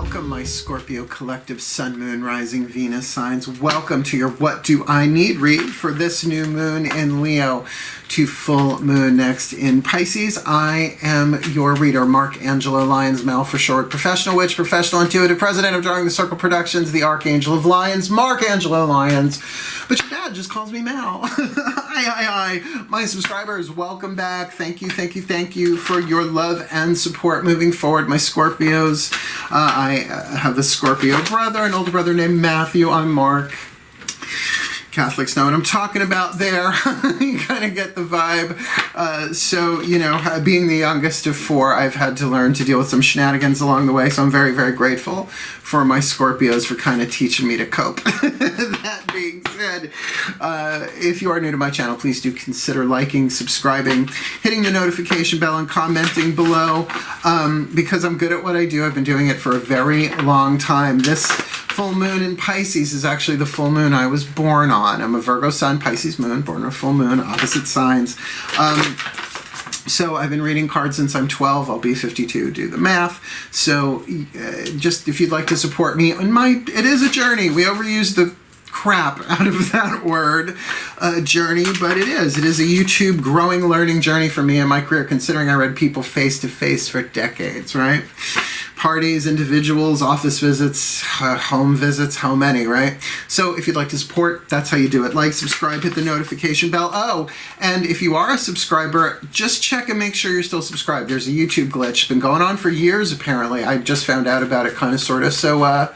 Welcome, my Scorpio collective Sun, Moon, Rising, Venus signs. Welcome to your What Do I Need read for this new moon in Leo to full moon next in Pisces. I am your reader, Mark Angelo, Lyons, Mel for short, professional witch, professional intuitive, president of DrawingTheCircle Productions, the Archangel of Lyons, Mark Angelo Lyons. But your dad just calls me Mal. Hi. My subscribers, welcome back. Thank you for your love and support moving forward, my Scorpios. I have a Scorpio brother, an older brother named Matthew. I'm Mark. Catholics know what I'm talking about there. You kind of get the vibe. So, you know, being the youngest of four, I've had to learn to deal with some shenanigans along the way. So I'm very, very grateful for my Scorpios for kind of teaching me to cope. That being said, if you are new to my channel, please do consider liking, subscribing, hitting the notification bell, and commenting below. Because I'm good at what I do. I've been doing it for a very long time. This full moon in Pisces is actually the full moon I was born on. I'm a Virgo sun, Pisces moon, born on a full moon, opposite signs. So I've been reading cards since I'm 12. I'll be 52. Do the math. So just if you'd like to support me on it is a journey. We overuse the crap out of that word, journey, but it is a YouTube growing, learning journey for me in my career, considering I read people face to face for decades, right? Parties, individuals, office visits, home visits, how many, right? So if you'd like to support, that's how you do it. Like, subscribe, hit the notification bell. Oh, and if you are a subscriber, just check and make sure you're still subscribed. There's a YouTube glitch. It's been going on for years, apparently. I just found out about it, kind of, sort of. So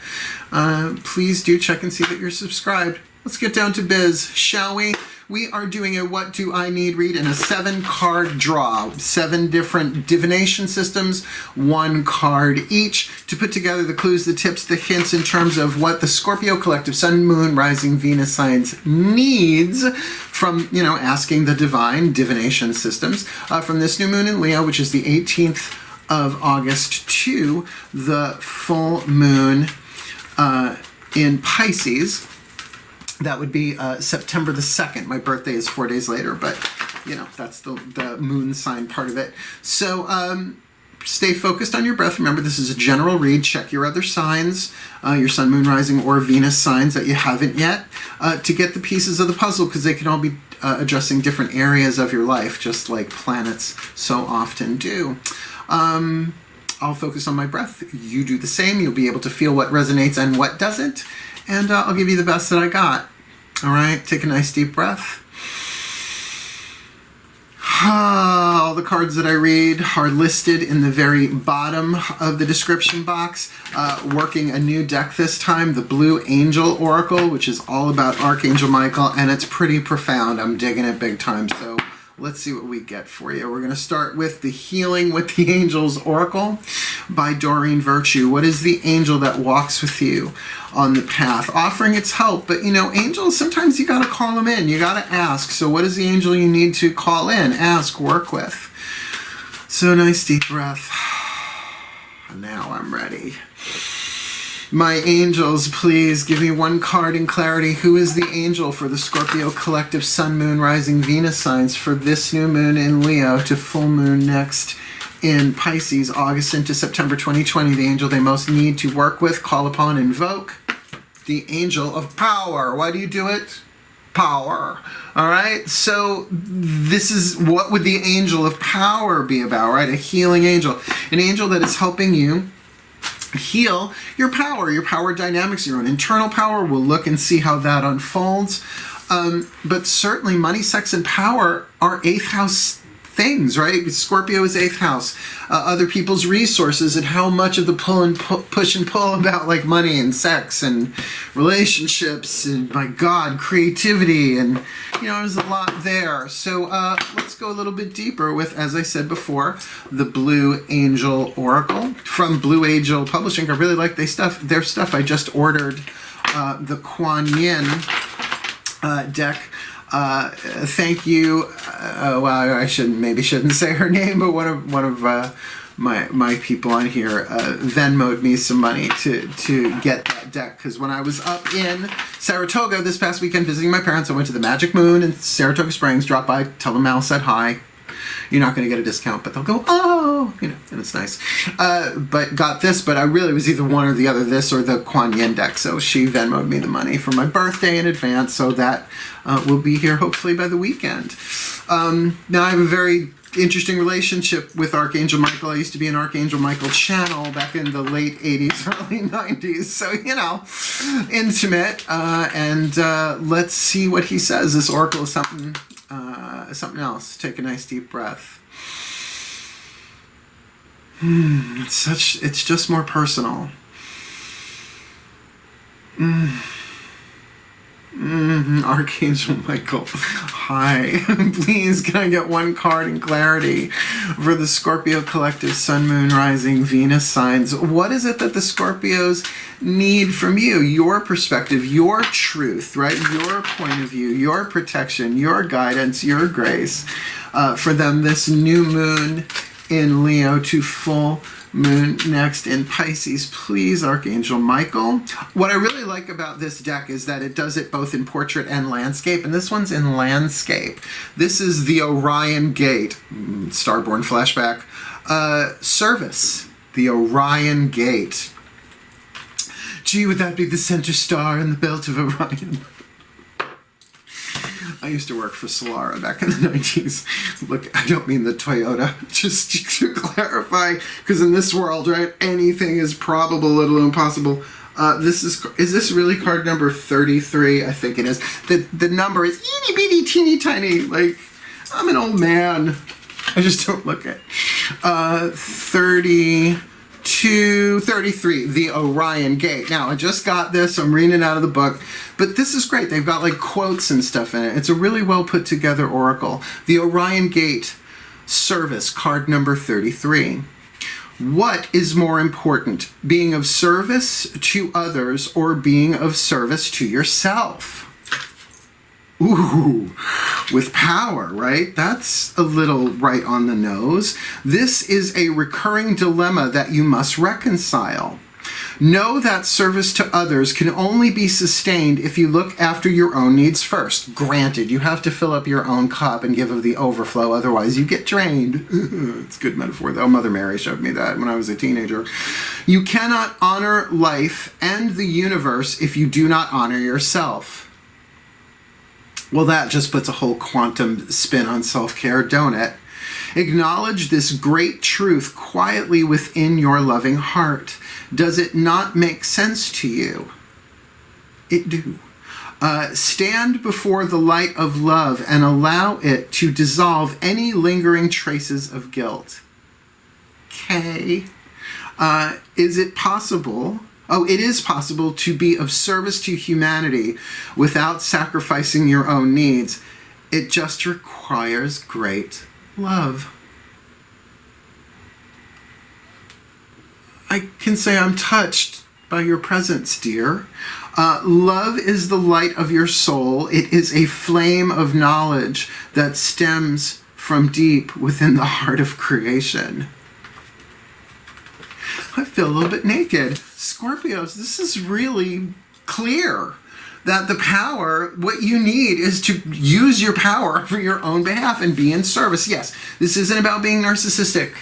please do check and see that you're subscribed. Let's get down to biz, shall we? We are doing a What Do I Need read in a 7-card draw. 7 different divination systems, 1 card each, to put together the clues, the tips, the hints in terms of what the Scorpio collective Sun, Moon, Rising, Venus signs needs from, you know, asking the divine divination systems from this new moon in Leo, which is the 18th of August, to the full moon in Pisces. That would be September the 2nd. My birthday is 4 days later, but, you know, that's the moon sign part of it. So stay focused on your breath. Remember, this is a general read. Check your other signs, your Sun, Moon, Rising, or Venus signs that you haven't yet, to get the pieces of the puzzle, because they can all be addressing different areas of your life, just like planets so often do. I'll focus on my breath. You do the same. You'll be able to feel what resonates and what doesn't. And I'll give you the best that I got. All right, take a nice deep breath. All the cards that I read are listed in the very bottom of the description box. Working a new deck this time, the Blue Angel Oracle, which is all about Archangel Michael, and it's pretty profound. I'm digging it big time, so let's see what we get for you. We're going to start with the Healing with the Angels Oracle by Doreen Virtue. What is the angel that walks with you on the path, offering its help? But, you know, angels, sometimes you got to call them in. You got to ask. So what is the angel you need to call in, ask, work with? So nice deep breath. Now I'm ready. My angels, please give me 1 card in clarity. Who is the angel for the Scorpio collective Sun, Moon, Rising, Venus signs for this new moon in Leo to full moon next in Pisces, August into September 2020? The angel they most need to work with, call upon, invoke. The angel of power. Why do you do it? Power. All right, so this is what would the angel of power be about, right? A healing angel. An angel that is helping you heal your power dynamics, your own internal power. We'll look and see how that unfolds. But certainly money, sex, and power are 8th house things, right? Scorpio is 8th house. Other people's resources and how much of the push and pull about like money and sex and relationships and, my God, creativity, and, you know, there's a lot there. So let's go a little bit deeper with, as I said before, the Blue Angel Oracle from Blue Angel Publishing. I really like their stuff. I just ordered the Kuan Yin deck. Thank you. Well, I shouldn't say her name, but one of my people on here Venmo'd me some money to get that deck, because when I was up in Saratoga this past weekend visiting my parents, I went to the Magic Moon in Saratoga Springs, dropped by, tell them Mal said hi. You're not going to get a discount, but they'll go, oh, you know, and it's nice. But got this, but I really was either one or the other, this or the Kuan Yin deck. So she Venmoed me the money for my birthday in advance, so that will be here hopefully by the weekend. Now I have a very interesting relationship with Archangel Michael. I used to be an Archangel Michael channel back in the late 80s, early 90s. So, you know, intimate. And let's see what he says. This oracle is something else. Take a nice deep breath. It's just more personal. Archangel Michael, hi. Please, can I get one card in clarity for the Scorpio collective Sun, Moon, Rising, Venus signs? What is it that the Scorpios need from you? Your perspective, your truth, right? Your point of view, your protection, your guidance, your grace for them this new moon in Leo to full moon next in Pisces. Please, Archangel Michael. What I really like about this deck is that it does it both in portrait and landscape, and this one's in landscape. This is the Orion Gate, Starborn flashback, service, the Orion Gate. Gee, would that be the center star in the belt of Orion? I used to work for Solara back in the 90s. Look, I don't mean the Toyota, just to clarify, because in this world, right, anything is probable, let alone possible. Is this really card number 33? I think it is. The number is itty bitty teeny tiny. Like, I'm an old man. I just don't look at 33, the Orion Gate. Now, I just got this. I'm reading it out of the book. But this is great. They've got like quotes and stuff in it. It's a really well put together oracle. The Orion Gate service, card number 33. What is more important, being of service to others or being of service to yourself? Ooh, with power, right? That's a little right on the nose. This is a recurring dilemma that you must reconcile. Know that service to others can only be sustained if you look after your own needs first. Granted, you have to fill up your own cup and give of the overflow, otherwise you get drained. It's a good metaphor, though. Mother Mary showed me that when I was a teenager. You cannot honor life and the universe if you do not honor yourself. Well, that just puts a whole quantum spin on self-care, don't it? Acknowledge this great truth quietly within your loving heart. Does it not make sense to you? It do. Stand before the light of love and allow it to dissolve any lingering traces of guilt. Okay. Is it possible? Oh, it is possible to be of service to humanity without sacrificing your own needs. It just requires great love. I can say I'm touched by your presence, dear. Love is the light of your soul. It is a flame of knowledge that stems from deep within the heart of creation. I feel a little bit naked. Scorpios, this is really clear that the power, what you need is to use your power for your own behalf and be in service. Yes, this isn't about being narcissistic.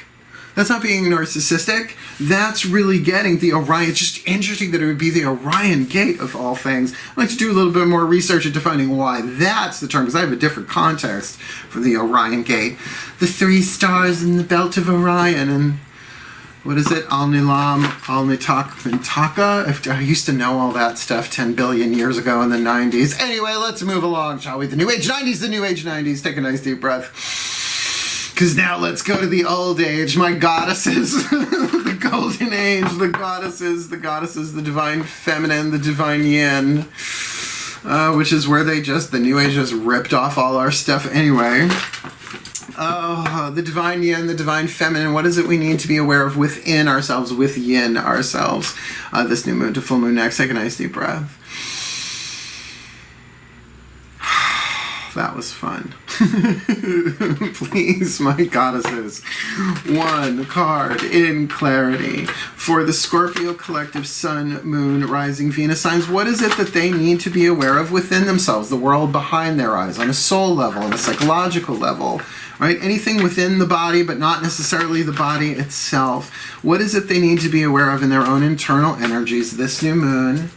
That's not being narcissistic. That's really getting the Orion. It's just interesting that it would be the Orion Gate of all things. I'd like to do a little bit more research into finding why that's the term, because I have a different context for the Orion Gate. The 3 stars in the belt of Orion, and what is it? Al-Nilam, Al-Nitaka? I used to know all that stuff 10 billion years ago in the 90s. Anyway, let's move along, shall we? The New Age 90s, the New Age 90s. Take a nice deep breath. Because now let's go to the old age, my goddesses, the golden age, the goddesses, the divine feminine, the divine yin, which is where the New Age just ripped off all our stuff anyway. Oh, the divine yin, the divine feminine, what is it we need to be aware of within ourselves, within ourselves? This new moon to full moon next, take a nice deep breath. That was fun. Please, my goddesses, one card in clarity for the Scorpio collective Sun, Moon, Rising, Venus signs. What is it that they need to be aware of within themselves, the world behind their eyes, on a soul level, on a psychological level, right? Anything within the body, but not necessarily the body itself. What is it they need to be aware of in their own internal energies this new moon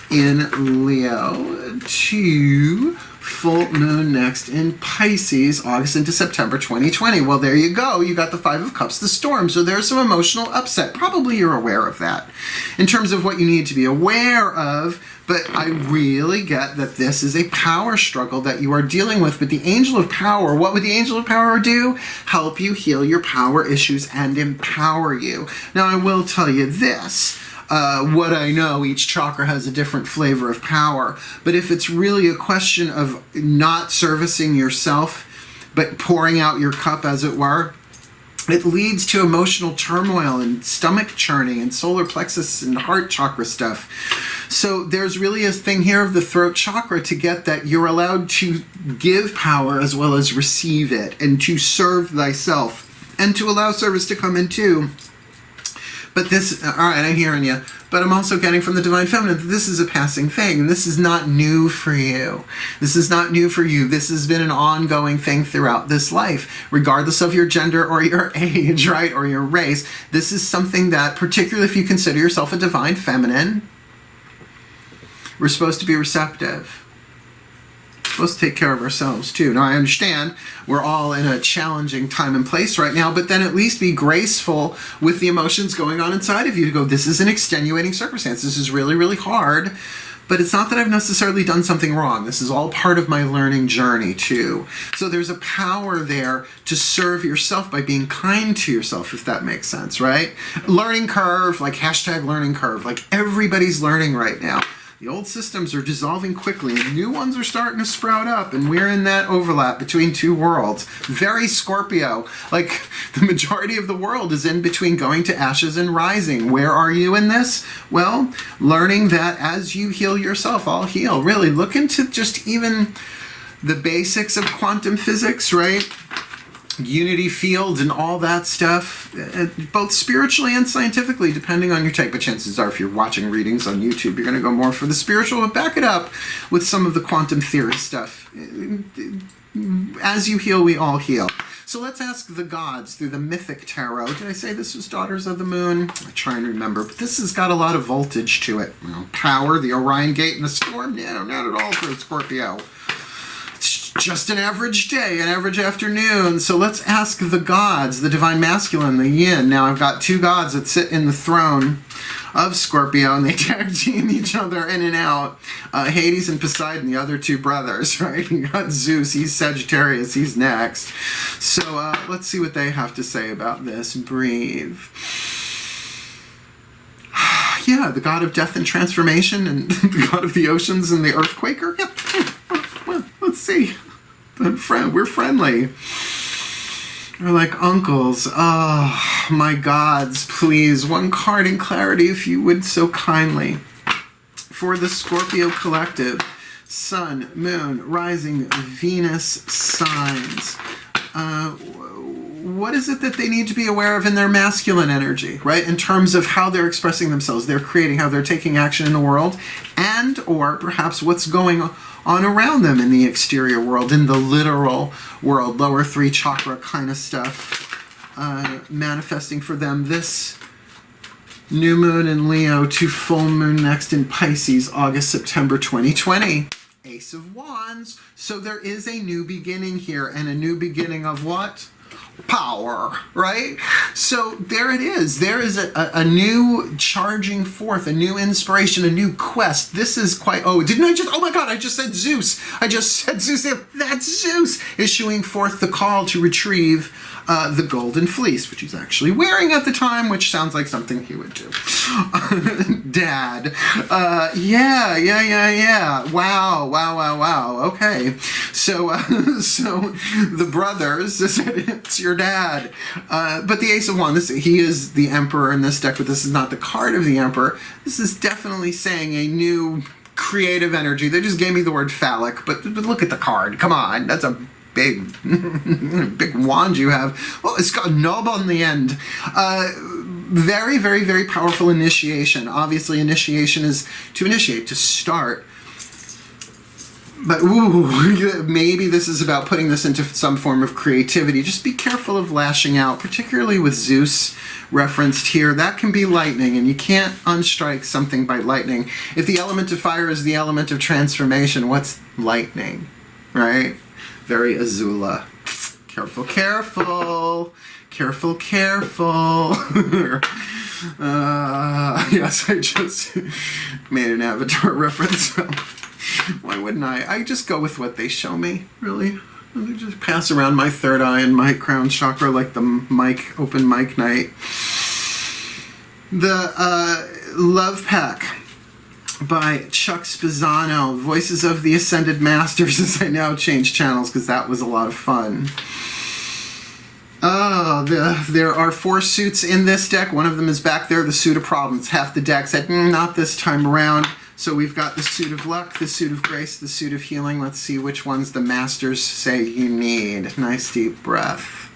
in Leo to full moon next in Pisces, August into September 2020. Well, there you go. You got the Five of Cups, the storm. So there's some emotional upset. Probably you're aware of that in terms of what you need to be aware of. But I really get that this is a power struggle that you are dealing with. But the Angel of Power, what would the Angel of Power do? Help you heal your power issues and empower you. Now, I will tell you this. What I know, each chakra has a different flavor of power. But if it's really a question of not servicing yourself, but pouring out your cup, as it were, it leads to emotional turmoil and stomach churning and solar plexus and heart chakra stuff. So there's really a thing here of the throat chakra to get that you're allowed to give power as well as receive it, and to serve thyself, and to allow service to come in too. But this, all right, I'm hearing you, but I'm also getting from the Divine Feminine that this is a passing thing, and this is not new for you. This is not new for you. This has been an ongoing thing throughout this life, regardless of your gender or your age, right, or your race. This is something that, particularly if you consider yourself a Divine Feminine, we're supposed to be receptive. Supposed to take care of ourselves too. Now I understand we're all in a challenging time and place right now, but then at least be graceful with the emotions going on inside of you to go, this is an extenuating circumstance. This is really, really hard, but it's not that I've necessarily done something wrong. This is all part of my learning journey too. So there's a power there to serve yourself by being kind to yourself, if that makes sense, right? Learning curve, like hashtag learning curve, like everybody's learning right now. The old systems are dissolving quickly, and new ones are starting to sprout up, and we're in that overlap between two worlds. Very Scorpio. Like, the majority of the world is in between going to ashes and rising. Where are you in this? Well, learning that as you heal yourself, I'll heal. Really, look into just even the basics of quantum physics, right? Unity fields and all that stuff, both spiritually and scientifically, depending on your type. But chances are, if you're watching readings on YouTube, you're going to go more for the spiritual, but back it up with some of the quantum theory stuff. As you heal, we all heal. So let's ask the gods through the mythic tarot. Did I say this was Daughters of the Moon? I try and remember, but this has got a lot of voltage to it. Well, power, the Orion Gate, and the storm? No, not at all for Scorpio. Just an average day, an average afternoon. So let's ask the gods, the divine masculine, the yin. Now I've got two gods that sit in the throne of Scorpio, and they tag team each other in and out. Hades and Poseidon, the other two brothers, right? You got Zeus, he's Sagittarius, he's next. So let's see what they have to say about this. Breathe. Yeah, the god of death and transformation, and the god of the oceans and the earthquaker. Yep. Well, let's see. We're friendly. We're like uncles. Oh, my gods, please. One card in clarity, if you would so kindly. For the Scorpio collective, Sun, Moon, Rising, Venus signs. What is it that they need to be aware of in their masculine energy, right? In terms of how they're expressing themselves, they're creating, how they're taking action in the world, and or perhaps what's going on around them in the exterior world, in the literal world, lower three chakra kind of stuff, manifesting for them this new moon in Leo to full moon next in Pisces, August, September 2020. Ace of Wands. So there is a new beginning here, and a new beginning of what? Power, right? So there it is. There is a new charging forth, a new inspiration, a new quest. This is quite, oh my God, I just said Zeus. I just said Zeus. That's Zeus issuing forth the call to retrieve the golden fleece, which he's actually wearing at the time, which sounds like something he would do. Dad. Yeah. Wow. Okay. So the brothers, it's your dad. But the Ace of Wands, he is the Emperor in this deck, but this is not the card of the Emperor. This is definitely saying a new creative energy. They just gave me the word phallic, but look at the card. Come on. That's a big, big wand you have. Well, it's got a knob on the end. Very, very, very powerful initiation. Obviously, initiation is to initiate, to start. But ooh, maybe this is about putting this into some form of creativity. Just be careful of lashing out, particularly with Zeus referenced here. That can be lightning, and you can't unstrike something by lightning. If the element of fire is the element of transformation, what's lightning, right? Very Azula. Careful, careful. Careful, careful. Yes, I just made an Avatar reference. Why wouldn't I? I just go with what they show me, really. I just pass around my third eye and my crown chakra like the mic, open mic night. The Love Pack by Chuck Spezzano, Voices of the Ascended Masters, as I now change channels because that was a lot of fun. There are 4 suits in this deck. One of them is back there, the suit of problems. Half the deck said, not this time around. So we've got the suit of luck, the suit of grace, the suit of healing. Let's see which ones the masters say you need. Nice deep breath.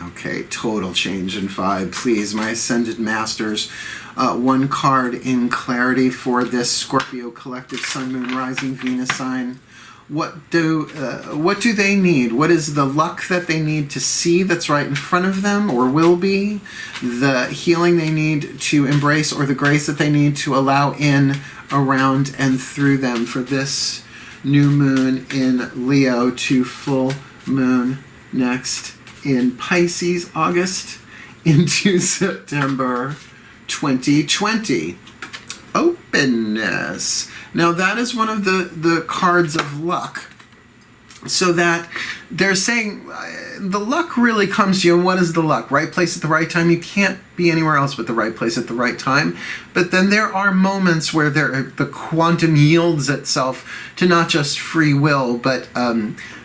Okay, total change in vibe. Please, my Ascended Masters. 1 card in clarity for this Scorpio collective Sun, Moon, Rising, Venus sign. What do they need? What is the luck that they need to see that's right in front of them or will be? The healing they need to embrace or the grace that they need to allow in, around, and through them for this new moon in Leo to full moon next in Pisces, August into September 2020. Openness. Now that is one of the cards of luck. So that they're saying the luck really comes to you. And what is the luck? Right place at the right time. You can't be anywhere else but the right place at the right time. But then there are moments where the quantum yields itself to not just free will, but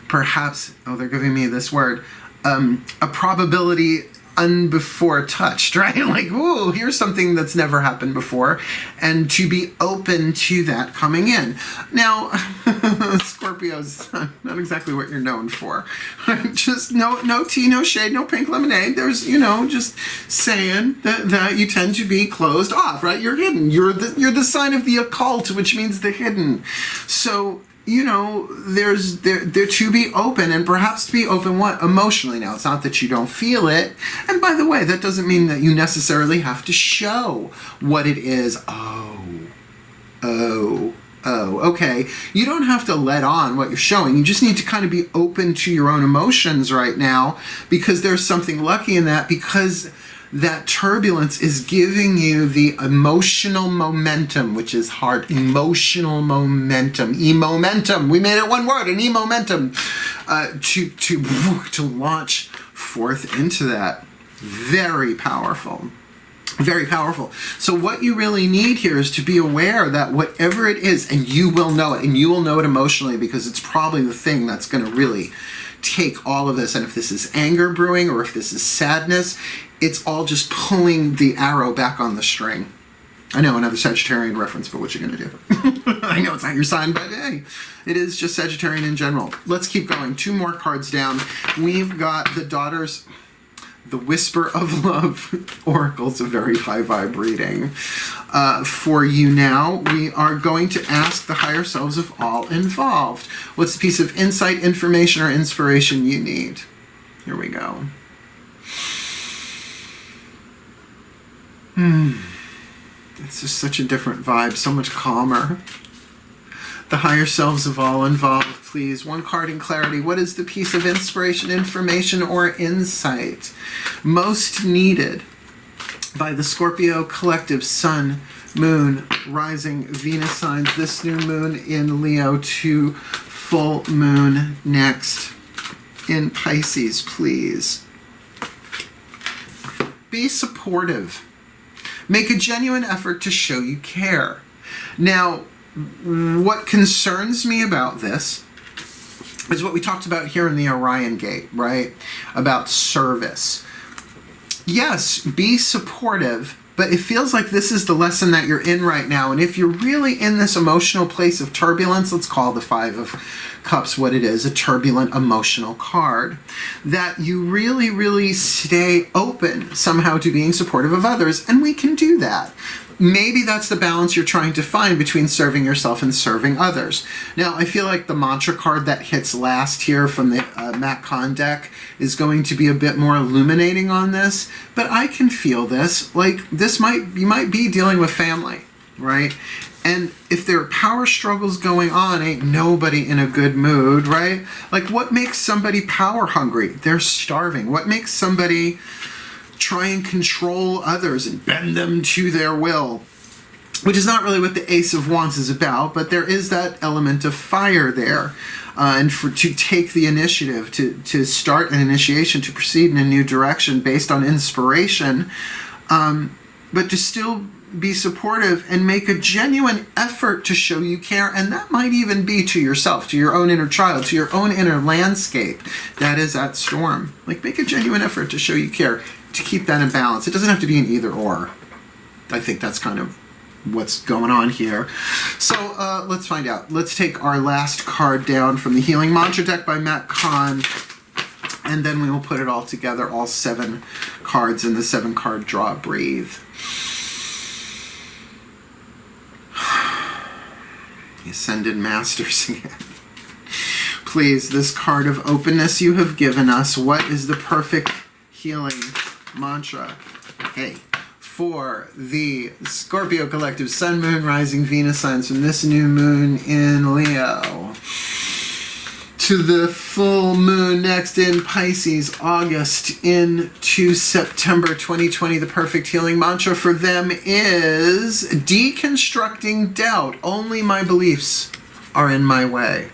perhaps, they're giving me this word, a probability unbefore touched, right? Like, ooh, here's something that's never happened before, and to be open to that coming in. Now, Scorpio's not exactly what you're known for. Just no tea, no shade, no pink lemonade. There's, just saying that you tend to be closed off, right? You're hidden. You're the sign of the occult, which means the hidden. So, they're to be open, and perhaps to be open what? Emotionally. Now, it's not that you don't feel it. And by the way, that doesn't mean that you necessarily have to show what it is. Okay. You don't have to let on what you're showing. You just need to kind of be open to your own emotions right now, because there's something lucky in that, because that turbulence is giving you the emotional momentum, which is hard. Emotional momentum. E-momentum. We made it one word, an e-momentum. To launch forth into that. Very powerful. Very powerful. So what you really need here is to be aware that whatever it is, and you will know it, and you will know it emotionally, because it's probably the thing that's going to really take all of this. And if this is anger brewing, or if this is sadness, it's all just pulling the arrow back on the string. I know, another Sagittarian reference, but what you gonna do? I know it's not your sign, but hey, it is just Sagittarian in general. Let's keep going. 2 more cards down. We've got the Daughters, the Whisper of Love Oracles, a very high vibe reading. For you now, we are going to ask the higher selves of all involved. What's the piece of insight, information, or inspiration you need? Here we go. It's just such a different vibe, so much calmer. The higher selves of all involved, please. 1 card in clarity. What is the piece of inspiration, information, or insight most needed by the Scorpio collective Sun, Moon, Rising, Venus signs this new moon in Leo to full moon next in Pisces, please? Be supportive. Make a genuine effort to show you care. Now, what concerns me about this is what we talked about here in the Orion Gate, right? About service. Yes, be supportive, But it feels like this is the lesson that you're in right now. And if you're really in this emotional place of turbulence, let's call the Five of Cups what it is, a turbulent emotional card, that you really, really stay open somehow to being supportive of others. And we can do that. Maybe that's the balance you're trying to find between serving yourself and serving others. Now, I feel like the mantra card that hits last here from the Matt Kahn deck is going to be a bit more illuminating on this, but I can feel this. Like, you might be dealing with family, right? And if there are power struggles going on, ain't nobody in a good mood, right? Like, what makes somebody power hungry? They're starving. What makes somebody try and control others and bend them to their will? Which is not really what the Ace of Wands is about, but there is that element of fire there. And to take the initiative, to start an initiation, to proceed in a new direction based on inspiration, but to still be supportive and make a genuine effort to show you care. And that might even be to yourself, to your own inner child, to your own inner landscape that is at storm. Like, make a genuine effort to show you care, to keep that in balance. It doesn't have to be an either or. I think that's kind of what's going on here. So let's find out. Let's take our last card down from the Healing Mantra deck by Matt Kahn, and then we will put it all together, all 7 cards in the 7-card draw. Breathe. The Ascended Masters again. Please, this card of openness you have given us, what is the perfect healing mantra? Hey, for the Scorpio collective, Sun, Moon, Rising, Venus signs from this new moon in Leo to the full moon next in Pisces, August into September 2020. The perfect healing mantra for them is deconstructing doubt. Only my beliefs are in my way.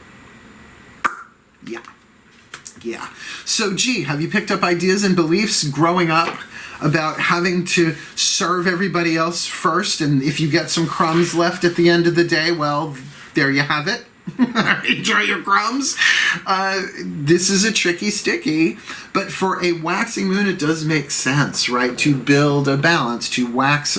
Yeah. So, have you picked up ideas and beliefs growing up about having to serve everybody else first, and if you get some crumbs left at the end of the day, well, there you have it. Enjoy your crumbs. This is a tricky sticky, but for a waxing moon, it does make sense, right? To build a balance, to wax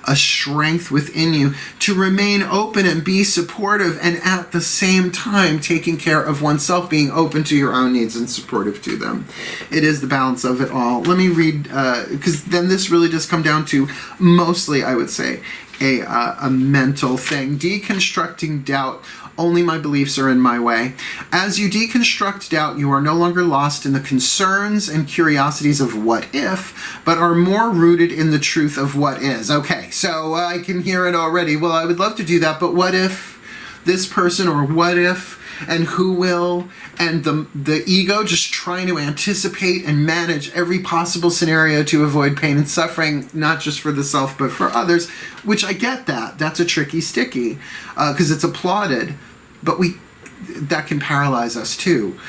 a strength within you, to remain open and be supportive, and at the same time taking care of oneself, being open to your own needs and supportive to them. It is the balance of it all. Let me read, because then this really does come down to mostly, I would say, a mental thing. Deconstructing doubt. Only my beliefs are in my way. As you deconstruct doubt, you are no longer lost in the concerns and curiosities of what if, but are more rooted in the truth of what is. Okay, so I can hear it already. Well, I would love to do that, but what if this person, or what if, and who will, and the ego just trying to anticipate and manage every possible scenario to avoid pain and suffering, not just for the self, but for others, which I get that. That's a tricky sticky, because it's applauded, but that can paralyze us too.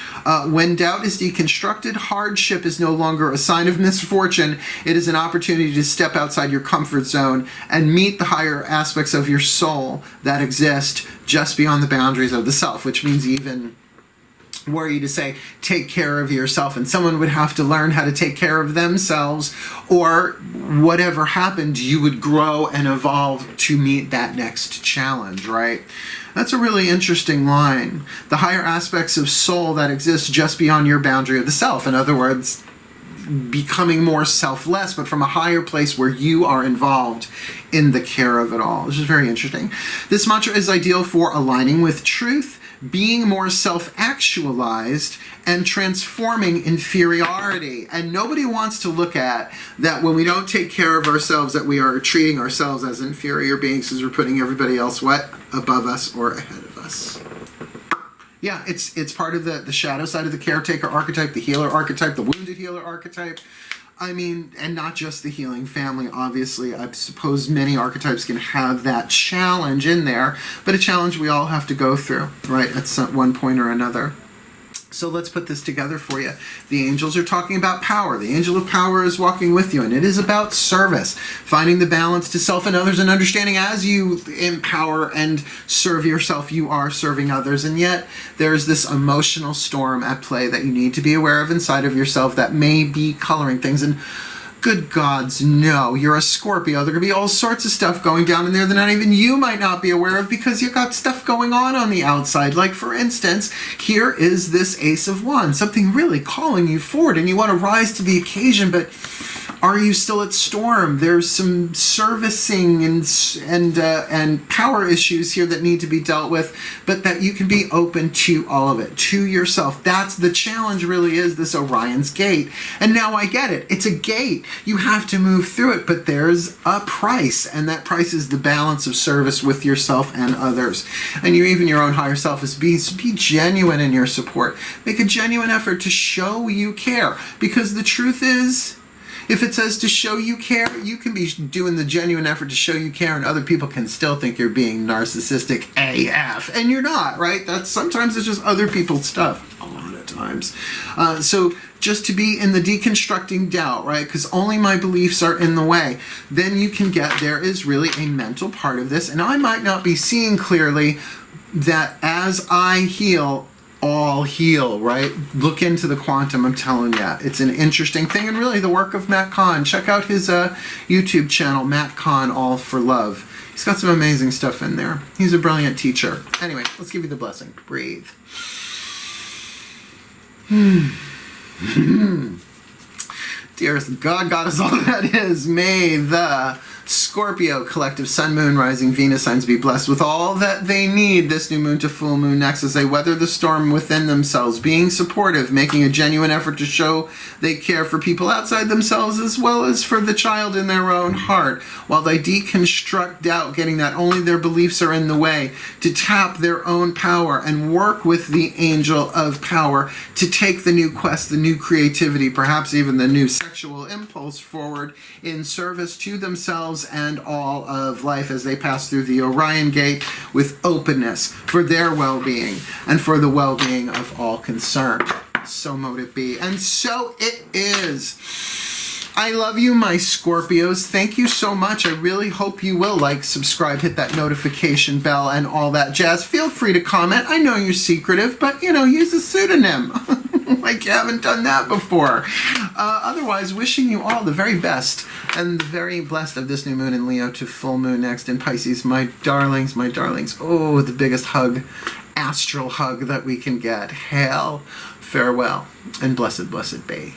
When doubt is deconstructed, hardship is no longer a sign of misfortune. It is an opportunity to step outside your comfort zone and meet the higher aspects of your soul that exist just beyond the boundaries of the self, which means even were you to say, take care of yourself, and someone would have to learn how to take care of themselves, or whatever happened, you would grow and evolve to meet that next challenge, right? That's a really interesting line. The higher aspects of soul that exist just beyond your boundary of the self. In other words, becoming more selfless, but from a higher place where you are involved in the care of it all. This is very interesting. This mantra is ideal for aligning with truth, being more self-actualized, and transforming inferiority. And nobody wants to look at that when we don't take care of ourselves, that we are treating ourselves as inferior beings because we're putting everybody else above us or ahead of us. Yeah, it's part of the shadow side of the caretaker archetype, the healer archetype, the wounded healer archetype. I mean, and not just the healing family, obviously. I suppose many archetypes can have that challenge in there, but a challenge we all have to go through, right, at one point or another. So let's put this together for you. The angels are talking about power. The angel of power is walking with you, and it is about service, finding the balance to self and others, and understanding as you empower and serve yourself, you are serving others. And yet there's this emotional storm at play that you need to be aware of inside of yourself that may be coloring things. And Good gods, no. You're a Scorpio. There could be all sorts of stuff going down in there that not even you might not be aware of because you got stuff going on the outside. Like, for instance, here is this Ace of Wands, something really calling you forward, and you want to rise to the occasion, but are you still at storm? There's some servicing and power issues here that need to be dealt with, but that you can be open to all of it, to yourself. That's the challenge, really, is this Orion's gate. And now I get it. It's a gate. You have to move through it, but there's a price, and that price is the balance of service with yourself and others. And even your own higher self is be genuine in your support. Make a genuine effort to show you care, because the truth is, if it says to show you care, you can be doing the genuine effort to show you care, and other people can still think you're being narcissistic AF. And you're not, right? Sometimes it's just other people's stuff. A lot of times. So just to be in the deconstructing doubt, right? Because only my beliefs are in the way. Then you can get, there is really a mental part of this. And I might not be seeing clearly that as I heal, all heal, right? Look into the quantum, I'm telling you. It's an interesting thing, and really the work of Matt Kahn. Check out his YouTube channel, Matt Kahn All for Love. He's got some amazing stuff in there. He's a brilliant teacher. Anyway, let's give you the blessing. Breathe. Dearest God, Goddess, all that is, may the Scorpio collective Sun, Moon, Rising, Venus signs be blessed with all that they need this new moon to full moon next as they weather the storm within themselves, being supportive, making a genuine effort to show they care for people outside themselves as well as for the child in their own heart, while they deconstruct doubt, getting that only their beliefs are in the way, to tap their own power and work with the angel of power to take the new quest, the new creativity, perhaps even the new sexual impulse forward in service to themselves and all of life as they pass through the Orion gate with openness for their well-being and for the well-being of all concerned. So mote it be. And so it is. I love you, my Scorpios. Thank you so much. I really hope you will like, subscribe, hit that notification bell, and all that jazz. Feel free to comment. I know you're secretive, but, use a pseudonym. Like you haven't done that before. Otherwise, wishing you all the very best and the very blessed of this new moon in Leo to full moon next in Pisces. My darlings, my darlings. Oh, the biggest hug, astral hug that we can get. Hail, farewell, and blessed, blessed be.